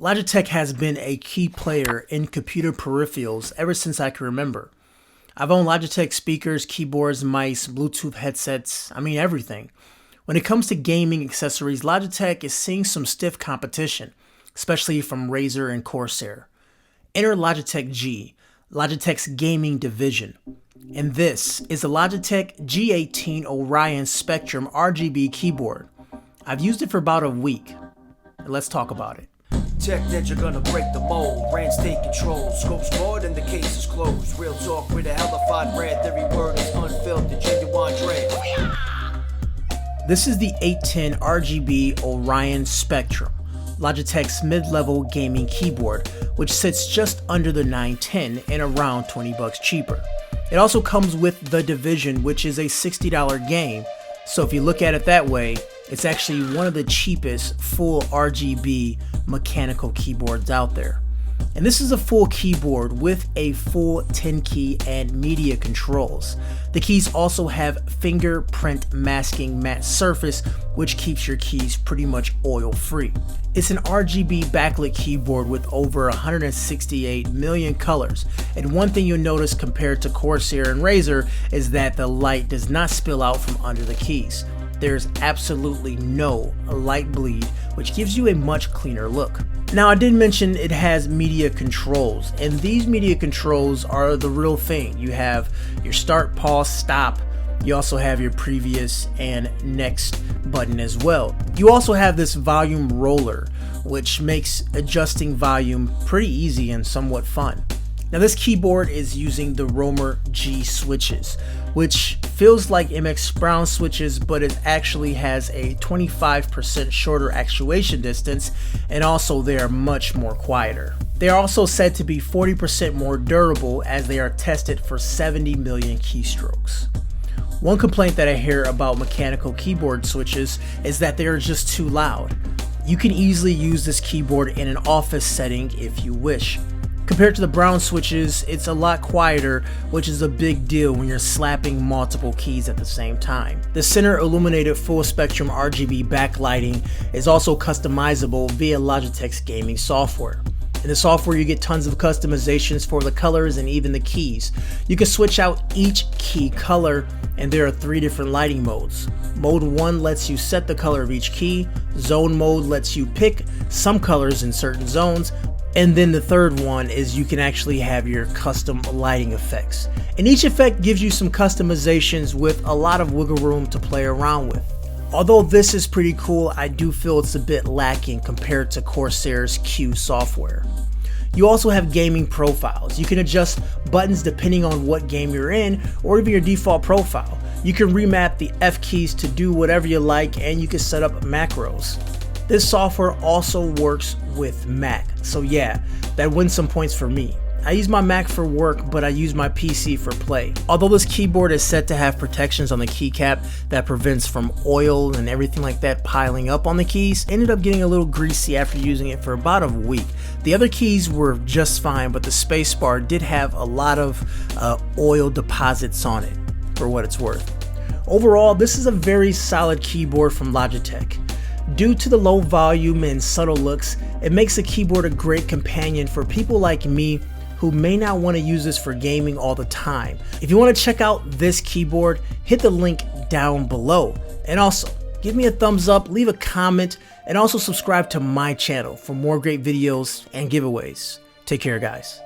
Logitech has been a key player in computer peripherals ever since I can remember. I've owned Logitech speakers, keyboards, mice, Bluetooth headsets, everything. When it comes to gaming accessories, Logitech is seeing some stiff competition, especially from Razer and Corsair. Enter Logitech G, Logitech's gaming division. And this is the Logitech G810 Orion Spectrum RGB keyboard. I've used it for about a week. Let's talk about it. Tech that you're gonna break the mold. Brand state control. Scopes broad and the case is closed. Real talk with a hellified brand. Every word is unfiltered, genuine dread. This is the 810 RGB Orion Spectrum, Logitech's mid-level gaming keyboard, which sits just under the 910 and around $20 cheaper. It also comes with the Division, which is a $60 game. So if you look at it that way, it's actually one of the cheapest full RGB mechanical keyboards out there. And this is a full keyboard with a full 10 key and media controls. The keys also have fingerprint masking matte surface, which keeps your keys pretty much oil free. It's an RGB backlit keyboard with over 168 million colors. And one thing you'll notice compared to Corsair and Razer is that the light does not spill out from under the keys. There's absolutely no light bleed, which gives you a much cleaner look. Now, I did mention it has media controls, and these media controls are the real thing. You have your start, pause, stop. You also have your previous and next button as well. You also have this volume roller, which makes adjusting volume pretty easy and somewhat fun. Now, this keyboard is using the Romer G switches, which feels like MX Brown switches, but it actually has a 25% shorter actuation distance, and also they are much more quieter. They are also said to be 40% more durable as they are tested for 70 million keystrokes. One complaint that I hear about mechanical keyboard switches is that they are just too loud. You can easily use this keyboard in an office setting if you wish. Compared to the Brown switches, it's a lot quieter, which is a big deal when you're slapping multiple keys at the same time. The center illuminated full spectrum RGB backlighting is also customizable via Logitech's gaming software. In the software, you get tons of customizations for the colors and even the keys. You can switch out each key color, and there are 3 different lighting modes. Mode 1 lets you set the color of each key. Zone mode lets you pick some colors in certain zones. And then the third one is you can actually have your custom lighting effects. And each effect gives you some customizations with a lot of wiggle room to play around with. Although this is pretty cool, I do feel it's a bit lacking compared to Corsair's Q software. You also have gaming profiles. You can adjust buttons depending on what game you're in, or even your default profile. You can remap the F keys to do whatever you like, and you can set up macros. This software also works with Mac, so yeah, that wins some points for me. I use my Mac for work, but I use my PC for play. Although this keyboard is said to have protections on the keycap that prevents from oil and everything like that piling up on the keys, it ended up getting a little greasy after using it for about a week. The other keys were just fine, but the spacebar did have a lot of oil deposits on it, for what it's worth. Overall, this is a very solid keyboard from Logitech. Due to the low volume and subtle looks, it makes the keyboard a great companion for people like me who may not want to use this for gaming all the time. If you want to check out this keyboard, hit the link down below. And also, give me a thumbs up, leave a comment, and also subscribe to my channel for more great videos and giveaways. Take care, guys.